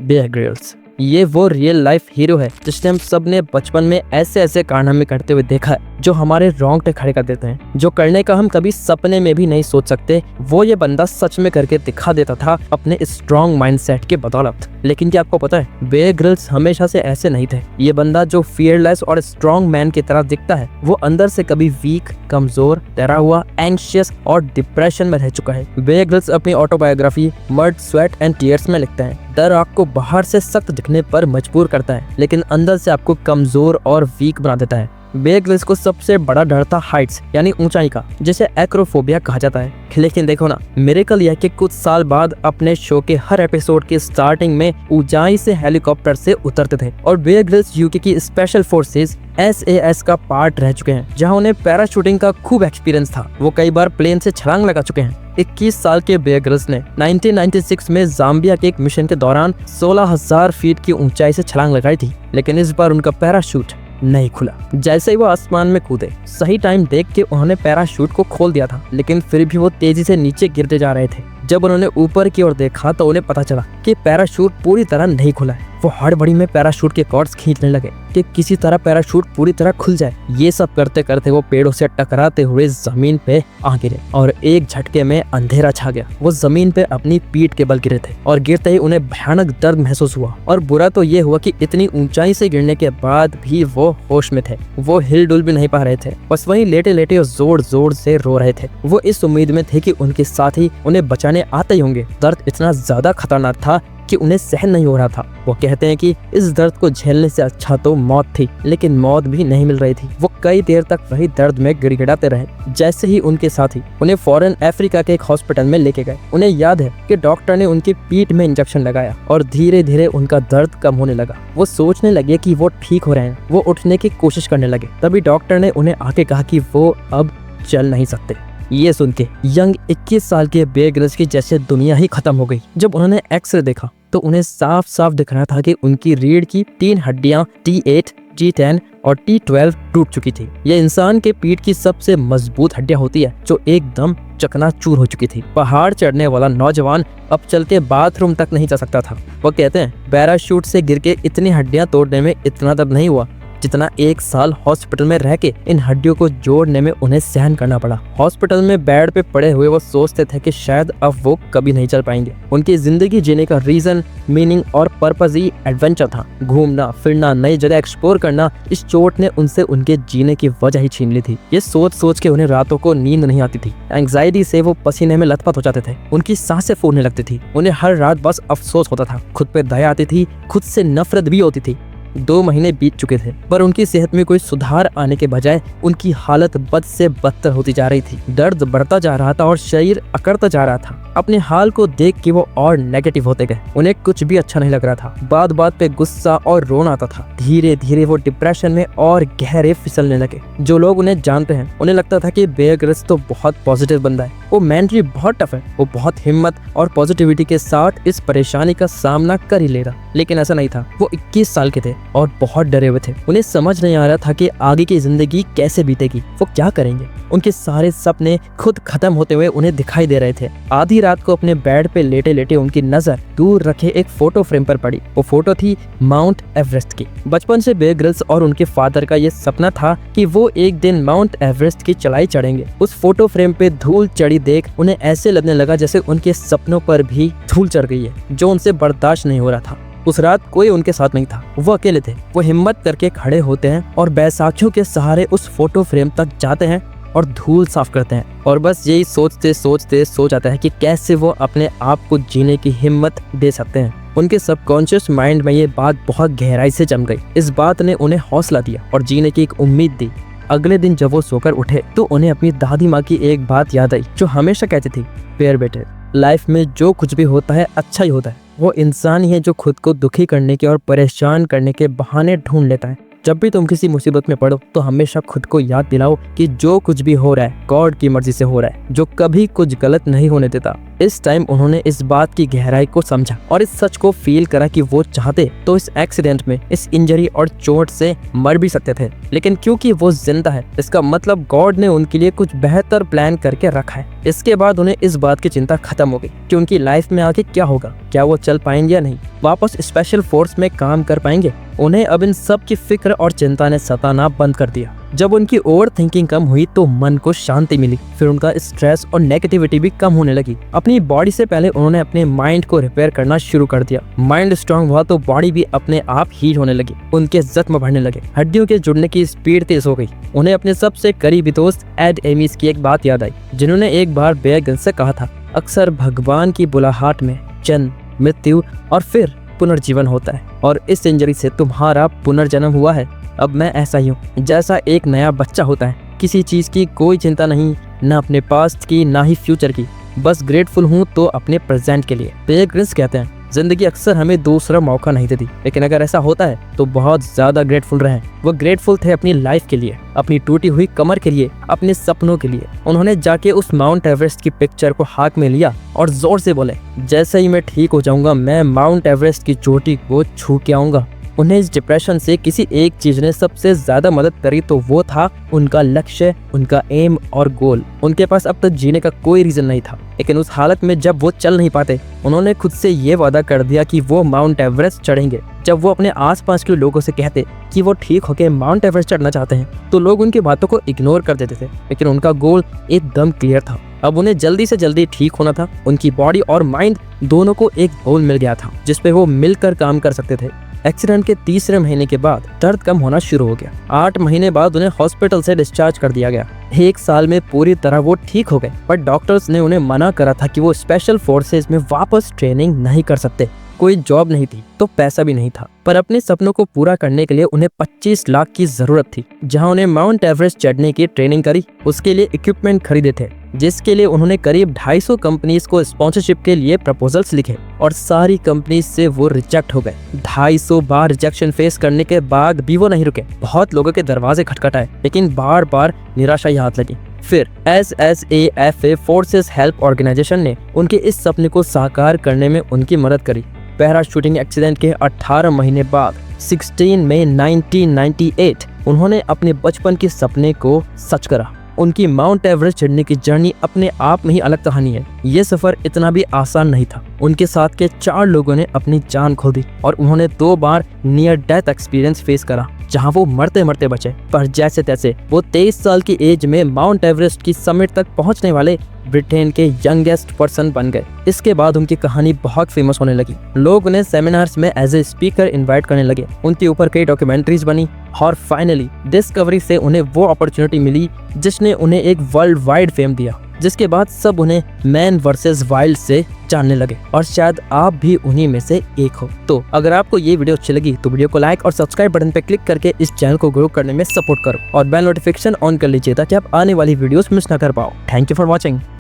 Bear Grylls. ये वो real life hero है जिसने हम सब ने बचपन में ऐसे ऐसे कारनामे करते हुए देखा है जो हमारे रोंगटे खड़े कर देते हैं, जो करने का हम कभी सपने में भी नहीं सोच सकते। वो ये बंदा सच में करके दिखा देता था अपने स्ट्रॉन्ग माइंडसेट के बदौलत। लेकिन क्या आपको पता है, बेयर ग्रिल्स हमेशा से ऐसे नहीं थे। ये बंदा जो फियरलेस और स्ट्रॉन्ग मैन की तरह दिखता है, वो अंदर से कभी वीक, कमजोर, डरा हुआ, एंग्शियस और डिप्रेशन में रह चुका है। बेयर ग्रिल्स अपनी autobiography mud, sweat and tears में लिखता है, डर आपको बाहर से सख्त दिखने पर मजबूर करता है, लेकिन अंदर से आपको कमजोर और वीक बना देता है। बेयर ग्रिल्स को सबसे बड़ा डर था हाइट्स यानी ऊंचाई का, जिसे एक्रोफोबिया कहा जाता है। लेकिन देखो ना, मिरेकल यह कि कुछ साल बाद अपने शो के हर एपिसोड के स्टार्टिंग में ऊंचाई से हेलीकॉप्टर से उतरते थे। और बेयर ग्रिल्स यूके की स्पेशल फोर्सेस SAS का पार्ट रह चुके हैं, जहां उन्हें पैराशूटिंग का खूब एक्सपीरियंस था। वो कई बार प्लेन से छलांग लगा चुके हैं। 21 साल के बेयर ग्रिल्स ने 1996 में जाम्बिया के एक मिशन के दौरान 16,000 फीट की ऊंचाई से छलांग लगाई थी, लेकिन इस बार उनका पैराशूट नहीं खुला। जैसे ही वो आसमान में कूदे, सही टाइम देख के उन्होंने पैराशूट को खोल दिया था, लेकिन फिर भी वो तेजी से नीचे गिरते जा रहे थे। जब उन्होंने ऊपर की ओर देखा तो उन्हें पता चला कि पैराशूट पूरी तरह नहीं खुला है। वो हड़बड़ी में पैराशूट के कॉर्ड्स खींचने लगे कि किसी तरह पैराशूट पूरी तरह खुल जाए। ये सब करते करते वो पेड़ों से टकराते हुए जमीन पे आ गिरे और एक झटके में अंधेरा छा गया। वो जमीन पे अपनी पीठ के बल गिरे थे और गिरते ही उन्हें भयानक दर्द महसूस हुआ। और बुरा तो ये हुआ कि इतनी ऊंचाई से गिरने के बाद भी वो होश में थे। वो हिल डुल भी नहीं पा रहे थे, बस वहीं लेटे लेटे और जोर जोर से रो रहे थे। वो इस उम्मीद में थे कि उनके साथी उन्हें बचाने आते ही होंगे। दर्द इतना ज्यादा खतरनाक था कि उन्हें सहन नहीं हो रहा था। वो कहते हैं कि इस दर्द को झेलने से अच्छा तो मौत थी, लेकिन मौत भी नहीं मिल रही थी। वो कई देर तक वही दर्द में गिड़गिड़ाते रहे। जैसे ही उनके साथी उन्हें फौरन अफ्रीका के एक हॉस्पिटल में लेके गए। उन्हें याद है कि डॉक्टर ने उनकी पीठ में इंजेक्शन लगाया और धीरे धीरे उनका दर्द कम होने लगा। वो सोचने लगे कि वो ठीक हो रहे हैं। वो उठने की कोशिश करने लगे। तभी डॉक्टर ने उन्हें आके कहा कि वो अब चल नहीं सकते। ये सुन के यंग 21 साल के बेयर ग्रिल्स की जैसे दुनिया ही खत्म हो गई। जब उन्होंने एक्सरे देखा तो उन्हें साफ साफ दिख रहा था कि उनकी रीढ़ की 3 हड्डियां T8, T10 और T12 टूट चुकी थी। ये इंसान के पीठ की सबसे मजबूत हड्डियां होती है जो एकदम चकनाचूर हो चुकी थी। पहाड़ चढ़ने वाला नौजवान अब चल के बाथरूम तक नहीं जा सकता था। वो कहते हैं, पैराशूट से गिर के इतनी हड्डियां तोड़ने में इतना दर्द नहीं हुआ जितना 1 साल हॉस्पिटल में रह के इन हड्डियों को जोड़ने में उन्हें सहन करना पड़ा। हॉस्पिटल में बेड पे पड़े हुए वो सोचते थे कि शायद अब वो कभी नहीं चल पाएंगे। उनकी जिंदगी जीने का रीजन, मीनिंग और पर्पस ही एडवेंचर था। घूमना फिरना, नई जगह एक्सप्लोर करना। इस चोट ने उनसे उनके जीने की वजह ही छीन ली थी। ये सोच सोच के उन्हें रातों को नींद नहीं आती थी। एंग्जाइटी से वो पसीने में लथपथ हो जाते थे। उनकी सांसें फूलने लगती थी। उन्हें हर रात बस अफसोस होता था। खुद पे दया आती थी, खुद से नफरत भी होती थी। 2 महीने बीत चुके थे, पर उनकी सेहत में कोई सुधार आने के बजाय उनकी हालत बद से बदतर होती जा रही थी। दर्द बढ़ता जा रहा था और शरीर अकड़ता जा रहा था। अपने हाल को देख के वो और नेगेटिव होते गए। उन्हें कुछ भी अच्छा नहीं लग रहा था। बात बात पे गुस्सा और रोना आता था। धीरे धीरे वो डिप्रेशन में और गहरे फिसलने लगे। जो लोग उन्हें जानते हैं उन्हें लगता था कि बेयर ग्रिल्स तो बहुत पॉजिटिव बंदा है। वो मेंटली बहुत टफ है। वो बहुत हिम्मत और पॉजिटिविटी के साथ इस परेशानी का सामना कर ही लेगा। लेकिन ऐसा नहीं था। वो 21 साल के थे और बहुत डरे हुए थे। उन्हें समझ नहीं आ रहा था कि आगे की जिंदगी कैसे बीतेगी, वो क्या करेंगे। उनके सारे सपने खुद खत्म होते हुए उन्हें दिखाई दे रहे थे। आधी रात को अपने बेड पे लेटे लेटे उनकी नजर दूर रखे एक फोटो फ्रेम पर पड़ी। वो फोटो थी माउंट एवरेस्ट की। बचपन से बेयर ग्रिल्स और उनके फादर का ये सपना था कि वो एक दिन माउंट एवरेस्ट की चढ़ाई चढ़ेंगे। उस फोटो फ्रेम पे धूल चढ़ी देख उन्हें ऐसे लगने लगा जैसे उनके सपनों पर भी धूल चढ़ गई है, जो उनसे बर्दाश्त नहीं हो रहा था। उस रात कोई उनके साथ नहीं था। वो अकेले थे। वो हिम्मत करके खड़े होते हैं और बैसाखियों के सहारे उस फोटो फ्रेम तक जाते हैं और धूल साफ करते हैं। और बस यही सोचते सोचते सो जाता है कि कैसे वो अपने आप को जीने की हिम्मत दे सकते हैं। उनके सबकॉन्शियस माइंड में ये बात बहुत गहराई से जम गई। इस बात ने उन्हें हौसला दिया और जीने की एक उम्मीद दी। अगले दिन जब वो सोकर उठे तो उन्हें अपनी दादी माँ की एक बात याद आई, जो हमेशा कहती थी, बेयर बेटे, लाइफ में जो कुछ भी होता है अच्छा ही होता है। वो इंसान ही है जो खुद को दुखी करने के और परेशान करने के बहाने ढूंढ लेता है। जब भी तुम किसी मुसीबत में पड़ो तो हमेशा खुद को याद दिलाओ कि जो कुछ भी हो रहा है गॉड की मर्जी से हो रहा है, जो कभी कुछ गलत नहीं होने देता। इस टाइम उन्होंने इस बात की गहराई को समझा और इस सच को फील करा कि वो चाहते तो इस एक्सीडेंट में, इस इंजरी और चोट से मर भी सकते थे, लेकिन क्योंकि वो जिंदा है इसका मतलब गॉड ने उनके लिए कुछ बेहतर प्लान करके रखा है। इसके बाद उन्हें इस बात की चिंता खत्म हो गई कि उनकी लाइफ में आगे क्या होगा, क्या वो चल पाएंगे या नहीं, वापस स्पेशल फोर्स में काम कर पाएंगे। उन्हें अब इन सब की फिक्र और चिंता ने सताना बंद कर दिया। जब उनकी ओवर थिंकिंग कम हुई तो मन को शांति मिली, फिर उनका स्ट्रेस और नेगेटिविटी भी कम होने लगी। अपनी बॉडी से पहले उन्होंने अपने माइंड को रिपेयर करना शुरू कर दिया। माइंड स्ट्रांग हुआ तो बॉडी भी अपने आप हील होने लगी, उनके जख्म बढ़ने लगे, हड्डियों के जुड़ने की स्पीड तेज हो गई। उन्हें अपने सबसे करीबी दोस्त एड एमिस की एक बात याद आई, जिन्होंने एक बार बेयर ग्रिल्स से कहा था, अक्सर भगवान की बुलाहट में जन्म, मृत्यु और फिर पुनर्जीवन होता है, और इस इंजरी से तुम्हारा पुनर्जन्म हुआ है। अब मैं ऐसा ही हूँ जैसा एक नया बच्चा होता है, किसी चीज की कोई चिंता नहीं, न अपने पास्ट की ना ही फ्यूचर की, बस ग्रेटफुल हूँ तो अपने प्रेजेंट के लिए। बेयर ग्रिल्स कहते हैं, जिंदगी अक्सर हमें दूसरा मौका नहीं देती, लेकिन अगर ऐसा होता है तो बहुत ज्यादा ग्रेटफुल रहें। वो ग्रेटफुल थे अपनी लाइफ के लिए, अपनी टूटी हुई कमर के लिए, अपने सपनों के लिए। उन्होंने जाके उस माउंट एवरेस्ट की पिक्चर को हाथ में लिया और जोर से बोले, जैसे ही मैं ठीक हो जाऊंगा मैं माउंट एवरेस्ट की चोटी को छू के आऊंगा। उन्हें इस डिप्रेशन से किसी एक चीज ने सबसे ज्यादा मदद करी तो वो था उनका लक्ष्य, उनका एम और गोल। उनके पास अब तक जीने का कोई रीजन नहीं था, लेकिन उस हालत में जब वो चल नहीं पाते, उन्होंने खुद से ये वादा कर दिया कि वो माउंट एवरेस्ट चढ़ेंगे। जब वो अपने आसपास के लोगों से कहते कि वो ठीक होकर माउंट एवरेस्ट चढ़ना चाहते हैं तो लोग उनकी बातों को इग्नोर कर देते थे, लेकिन उनका गोल एकदम क्लियर था। अब उन्हें जल्दी से जल्दी ठीक होना था। उनकी बॉडी और माइंड दोनों को एक गोल मिल गया था जिसपे वो मिलकर काम कर सकते थे। एक्सीडेंट के तीसरे महीने के बाद दर्द कम होना शुरू हो गया। 8 महीने बाद उन्हें हॉस्पिटल से डिस्चार्ज कर दिया गया। 1 साल में पूरी तरह वो ठीक हो गए, पर डॉक्टर्स ने उन्हें मना करा था कि वो स्पेशल फोर्सेस में वापस ट्रेनिंग नहीं कर सकते। कोई जॉब नहीं थी तो पैसा भी नहीं था, पर अपने सपनों को पूरा करने के लिए उन्हें 25 लाख की जरूरत थी। जहां उन्हें माउंट एवरेस्ट चढ़ने की ट्रेनिंग करी, उसके लिए इक्विपमेंट खरीदे थे, जिसके लिए उन्होंने करीब 250 कंपनीज को स्पॉन्सरशिप के लिए प्रपोजल्स लिखे, और सारी कंपनीज से वो रिजेक्ट हो गए। 250 बार रिजेक्शन फेस करने के बाद भी वो नहीं रुके। बहुत लोगों के दरवाजे खटखटाए, लेकिन बार बार निराशा ही हाथ लगी। फिर SSAFA फोर्सेस हेल्प ऑर्गेनाइजेशन ने उनके इस सपने को साकार करने में उनकी मदद करी। पैराशूटिंग एक्सीडेंट के 18 महीने बाद 16 मई 1998 उन्होंने अपने बचपन के सपने को सच करा। उनकी माउंट एवरेस्ट चढ़ने की जर्नी अपने आप में ही अलग कहानी है। ये सफर इतना भी आसान नहीं था। उनके साथ के 4 लोगों ने अपनी जान खो दी और उन्होंने 2 बार नियर डेथ एक्सपीरियंस फेस करा, जहां वो मरते मरते बचे, पर जैसे तैसे वो 23 साल की एज में माउंट एवरेस्ट की समिट तक पहुंचने वाले ब्रिटेन के यंगेस्ट पर्सन बन गए। इसके बाद उनकी कहानी बहुत फेमस होने लगी। लोग उन्हें सेमिनार्स में एज ए स्पीकर इनवाइट करने लगे। उनके ऊपर कई डॉक्यूमेंट्रीज बनी और फाइनली डिस्कवरी से उन्हें वो अपॉर्चुनिटी मिली जिसने उन्हें एक वर्ल्ड वाइड फेम दिया, जिसके बाद सब उन्हें मैन वर्सेस वाइल्ड से जानने लगे, और शायद आप भी उन्हीं में से एक हो। तो अगर आपको ये वीडियो अच्छी लगी तो वीडियो को लाइक और सब्सक्राइब बटन पे क्लिक करके इस चैनल को ग्रो करने में सपोर्ट करो, और बेल नोटिफिकेशन ऑन कर लीजिए ताकि आप आने वाली वीडियोस मिस ना कर पाओ। Thank you for watching.